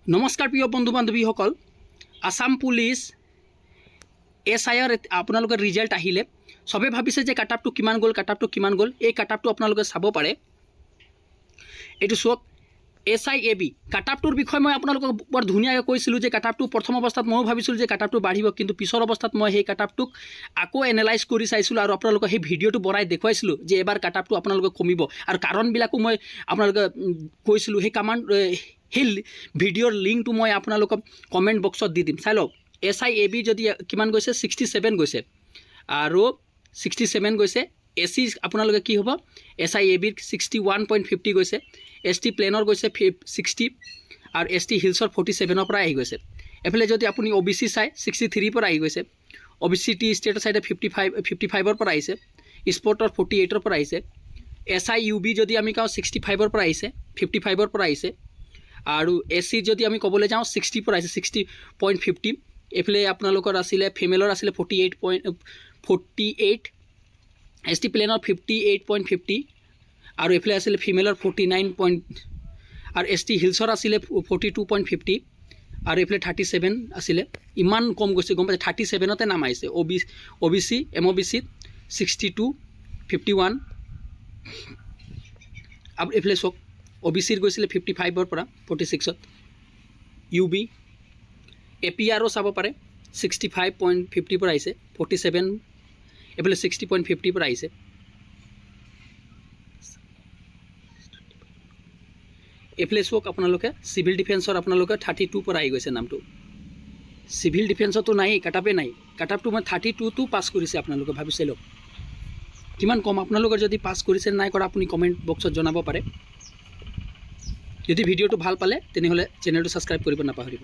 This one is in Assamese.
নমস্কাৰ প্ৰিয় বন্ধু বান্ধৱীসকল, আসাম পুলিচ SIৰ আপোনালোকে ৰিজাল্ট আহিলে সবে ভাবিছে যে কাটআপটো কিমান গ'ল এই কাটআপটো আপোনালোকে চাব পাৰে। এইটো চক SIAB কাটআপটোৰ বিষয়ে মই আপোনালোকক বৰ ধুনীয়াকৈ কৈছিলোঁ যে কাটআপটো প্ৰথম অৱস্থাত মই ভাবিছিলোঁ যে কাটআপটো বাঢ়িব, কিন্তু পিছৰ অৱস্থাত মই সেই কাটআপটোক আকৌ এনালাইজ কৰি চাইছিলোঁ আৰু আপোনালোকক সেই ভিডিঅ'টো বনাই দেখুৱাইছিলোঁ যে এবাৰ কাটআপটো আপোনালোকে কমিব আৰু কাৰণবিলাকো মই আপোনালোকে কৈছিলোঁ। সেই ভিডিঅ'ৰ লিংকটো মই আপোনালোকক কমেণ্ট বক্সত দি দিম, চাই লওক। SIAB যদি কিমান গৈছে 67 গৈছে আৰু 67 গৈছে। SC আপোনালোকে কি হ'ব SIABৰ 61.50 গৈছে। ST প্লেনৰ গৈছে 60 আৰু ST হিলছৰ 47ৰ পৰা আহি গৈছে। এফালে যদি আপুনি OBC চাই 63 পৰা আহি গৈছে। OBC টি ষ্টেটৰ চাইডে 55ৰ পৰা আহিছে। স্পৰ্টৰ 48ৰ পৰা আহিছে। SIUB যদি আমি কওঁ 65ৰ পৰা আহিছে, 55ৰ পৰা আহিছে। আৰু SC যদি আমি ক'বলৈ যাওঁ 60 পৰা আহিছে 60.50। এফালে আপোনালোকৰ আছিলে ফিমেলৰ আছিলে 48 ST প্লেনৰ 58.50 আৰু এফালে আছিলে ফিমেলৰ 49 আৰু ST হিলছৰ আছিলে 42.50 আৰু এফালে 37 আছিলে। ইমান কম গৈছে গম পাইছে, 37তে নাম আহিছে। OBC MOBC 62 51 আৰু এফালে চক OBCৰ গৈছিলে 55ৰ পৰা 46ত। UB APRও চাব পাৰে 65.50 পৰা আহিছে 47, এফালে 60.50 পৰা আহিছে। এফালে চক আপোনালোকে চিভিল ডিফেন্সৰ আপোনালোকে 32 পৰা আহি গৈছে নামটো। চিভিল ডিফেন্সতো নাই, কাটআপে নাই। কাটআপটো মই 32টো পাছ কৰিছে। আপোনালোকে ভাবিছে লওক কিমান কম। আপোনালোকৰ যদি পাছ কৰিছে নাই কৰা আপুনি কমেণ্ট বক্সত জনাব পাৰে। যদি ভিডিঅ'টো ভাল পালে তেনেহ'লে চেনেলটো ছাবস্ক্ৰাইব কৰিব নাপাহৰিব।